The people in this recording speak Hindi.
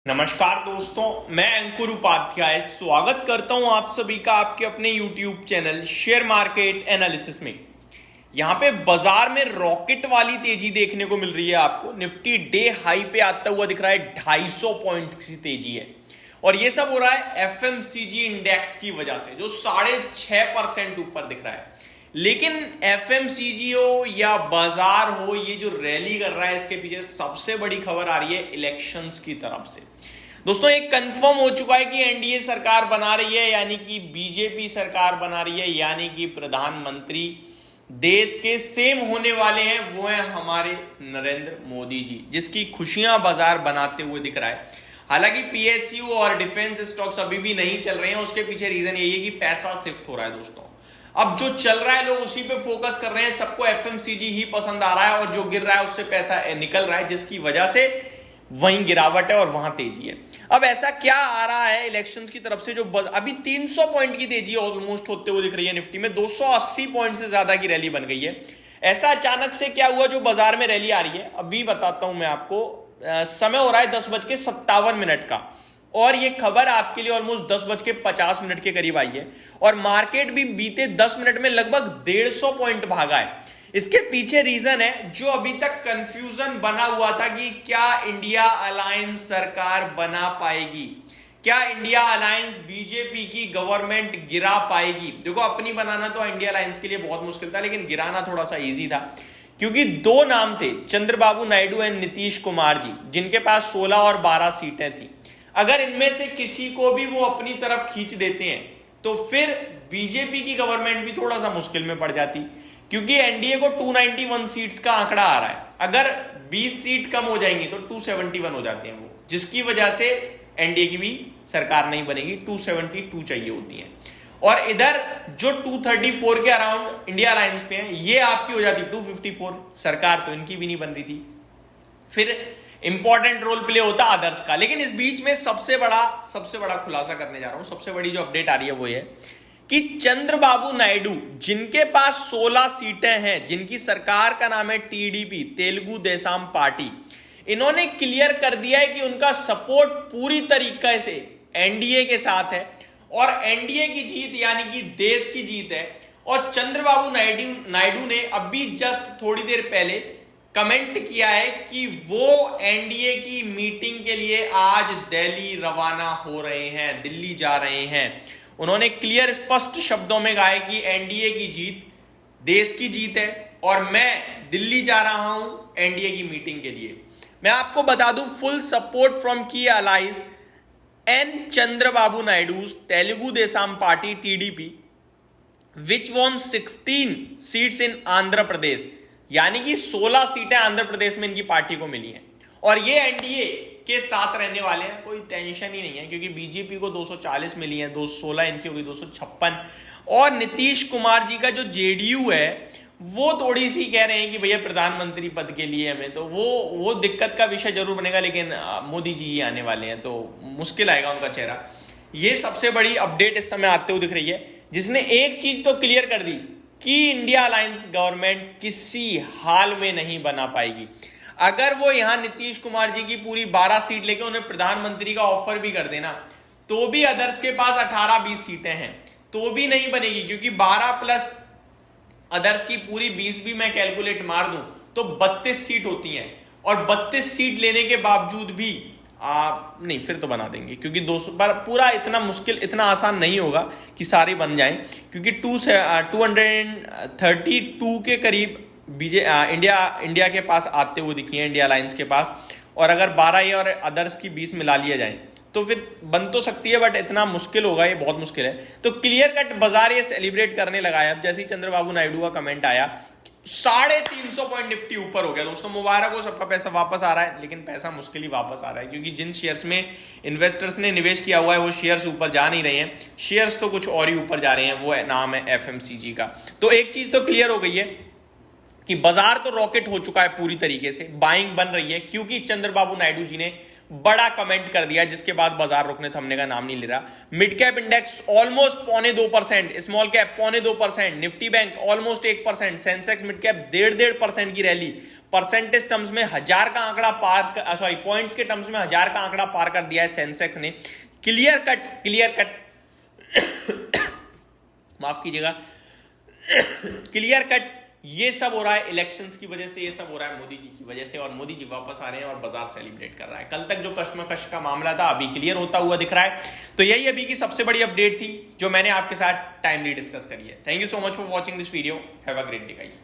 नमस्कार दोस्तों, मैं अंकुर उपाध्याय स्वागत करता हूं आप सभी का आपके अपने YouTube channel share market analysis में। यहां पे बाजार में रॉकेट वाली तेजी देखने को मिल रही है। आपको निफ्टी डे हाई पे आता हुआ दिख रहा है, 250 पॉइंट की तेजी है और ये सब हो रहा है एफएमसीजी इंडेक्स की वजह से, जो 6.5% ऊपर दिख रहा है। लेकिन एफएमसीजी हो या बाजार हो, ये जो रैली कर रहा है इसके पीछे सबसे बड़ी खबर आ रही है इलेक्शंस की तरफ से। दोस्तों, एक कंफर्म हो चुका है कि एनडीए सरकार बना रही है, यानी कि बीजेपी सरकार बना रही है, यानी कि प्रधानमंत्री देश के सेम होने वाले हैं, वो है हमारे नरेंद्र मोदी जी, जिसकी खुशियां बाजार बनाते हुए दिख रहा है। हालांकि पीएसयू और डिफेंस स्टॉक्स अभी भी नहीं चल रहे हैं, उसके पीछे रीजन यही है कि पैसा शिफ्ट हो रहा है। दोस्तों, अब जो चल रहा है लोग उसी पे फोकस कर रहे हैं, सबको एफएमसीजी ही पसंद आ रहा है और जो गिर रहा है उससे पैसा निकल रहा है, जिसकी वजह से वहीं गिरावट है और वहां तेजी है। अब ऐसा क्या आ रहा है इलेक्शंस की तरफ से, जो अभी 300 पॉइंट की तेजी ऑलमोस्ट होते हुए दिख रही है। निफ्टी में 280 पॉइंट से ज्यादा की रैली बन गई है। ऐसा अचानक से क्या हुआ जो बाजार में रैली आ रही है, अभी बताता हूं मैं आपको। समय हो रहा है 10:57 का और ये खबर आपके लिए ऑलमोस्ट 10:50 के करीब आई है और मार्केट भी बीते 10 मिनट में लगभग 150 पॉइंट भागा है। इसके पीछे रीजन है जो अभी तक कंफ्यूजन बना हुआ था कि क्या इंडिया अलायंस सरकार बना पाएगी, क्या इंडिया अलायंस बीजेपी की गवर्नमेंट गिरा पाएगी। देखो, अपनी बनाना तो इंडिया अलायंस के लिए बहुत मुश्किल था, लेकिन गिराना थोड़ा सा इजी था, क्योंकि दो नाम थे, चंद्रबाबू नायडू एंड नीतीश कुमार जी, जिनके पास 16 और 12 सीटें थी। अगर इनमें से किसी को भी वो अपनी तरफ खींच देते हैं तो फिर बीजेपी की गवर्नमेंट भी थोड़ा सा मुश्किल में पड़ जाती, क्योंकि एनडीए को 291 सीट्स का आंकड़ा आ रहा है। अगर 20 सीट कम हो जाएंगी तो 271 हो जाते हैं वो, जिसकी वजह से एनडीए की भी सरकार नहीं बनेगी, 272 चाहिए होती है। और इधर जो 234 के अराउंड इंडिया अलायंस पे है, ये आपकी हो जाती 254, सरकार तो इनकी भी नहीं बन रही थी। फिर इंपॉर्टेंट रोल प्ले होता अदर्स का। लेकिन इस बीच में सबसे बड़ा खुलासा करने जा रहा हूं, सबसे बड़ी जो अपडेट आ रही है वो ये कि चंद्रबाबू नायडू, जिनके पास 16 सीटें हैं, जिनकी सरकार का नाम है टीडीपी, तेलुगु देशम पार्टी, इन्होंने क्लियर कर दिया है कि उनका सपोर्ट पूरी तरीके से एनडीए के साथ है और एनडीए की जीत यानी कि देश की जीत है। और चंद्रबाबू नायडू ने अभी जस्ट थोड़ी देर पहले कमेंट किया है कि वो एनडीए की मीटिंग के लिए आज दिल्ली रवाना हो रहे हैं, दिल्ली जा रहे हैं। उन्होंने क्लियर स्पष्ट शब्दों में कहा है कि एनडीए की जीत देश की जीत है और मैं दिल्ली जा रहा हूं एनडीए की मीटिंग के लिए। मैं आपको बता दूं, full support from key allies N Chandrababu Naidu Telugu Desam party TDP which won 16 seats in Andhra Pradesh, यानी कि 16 सीटें आंध्र प्रदेश में इनकी पार्टी को मिली हैं और ये एनडीए के साथ रहने वाले हैं। कोई टेंशन ही नहीं है, क्योंकि बीजेपी को 240 मिली है, 216 इनकी होगी 256। और नीतीश कुमार जी का जो जेडीयू है वो थोड़ी सी कह रहे हैं कि भैया प्रधानमंत्री पद के लिए हमें, तो वो दिक्कत का विषय जरूर बनेगा, लेकिन मोदी जी ही आने वाले हैं तो मुश्किल आएगा उनका चेहरा। ये सबसे बड़ी अपडेट इस समय आते हुए दिख रही है, जिसने एक चीज तो क्लियर कर दी कि इंडिया अलायंस गवर्नमेंट किसी हाल में नहीं बना पाएगी। अगर वो यहां नीतीश कुमार जी की पूरी 12 सीट लेके उन्हें प्रधानमंत्री का ऑफर भी कर देना, तो भी अदर्स के पास 18-20 सीटें हैं, तो भी नहीं बनेगी, क्योंकि 12 प्लस अदर्स की पूरी 20 भी मैं कैलकुलेट मार दूं तो 32 सीट होती हैं और 32 सीट लेने के बावजूद भी नहीं, फिर तो बना देंगे, क्योंकि 200 पर पूरा इतना मुश्किल, इतना आसान नहीं होगा कि सारे बन जाएं, क्योंकि 232 के करीब इंडिया के पास आते हुए दिखी है, इंडिया अलायंस के पास। और अगर 12 ये और अदर्स की 20 मिला लिया जाए तो फिर बन तो सकती है, बट इतना मुश्किल होगा, ये बहुत मुश्किल है। तो क्लियर कट बाजार ये सेलिब्रेट करने लगा है। अब जैसे ही चंद्रबाबू नायडू का कमेंट आया, 350 पॉइंट निफ्टी ऊपर हो गया। दोस्तों, मुबारक हो, सबका पैसा वापस आ रहा है, लेकिन पैसा मुश्किल ही वापस आ रहा है, क्योंकि जिन शेयर्स में इन्वेस्टर्स ने निवेश किया हुआ है वो शेयर्स ऊपर जा नहीं रहे हैं, शेयर्स तो कुछ और ही ऊपर जा रहे हैं, वो नाम है एफएमसीजी का। तो एक चीज तो क्लियर हो गई है कि बाजार तो रॉकेट हो चुका है पूरी तरीके से, बाइंग बन रही है, क्योंकि चंद्रबाबू नायडू जी ने बड़ा कमेंट कर दिया, जिसके बाद बाजार रुकने थमने का नाम नहीं ले रहा। Mid cap index almost 0.25%, small cap 0.2%, Nifty bank almost 1%, Sensex mid cap 1.5% की रैली, परसेंटेज टर्म्स में 1000 का आंकड़ा पार, सॉरी पॉइंट्स के टर्म्स में 1000 का आंकड़ा पार कर दिया है सेंसेक्स ने। क्लियर कट माफ कीजिएगा, क्लियर कट ये सब हो रहा है इलेक्शंस की वजह से, ये सब हो रहा है मोदी जी की वजह से, और मोदी जी वापस आ रहे हैं और बाजार सेलिब्रेट कर रहा है। कल तक जो कश्मकश का मामला था अभी क्लियर होता हुआ दिख रहा है। तो यही अभी की सबसे बड़ी अपडेट थी जो मैंने आपके साथ टाइमली डिस्कस करी है। Thank you so much for watching this video. Have a great day guys.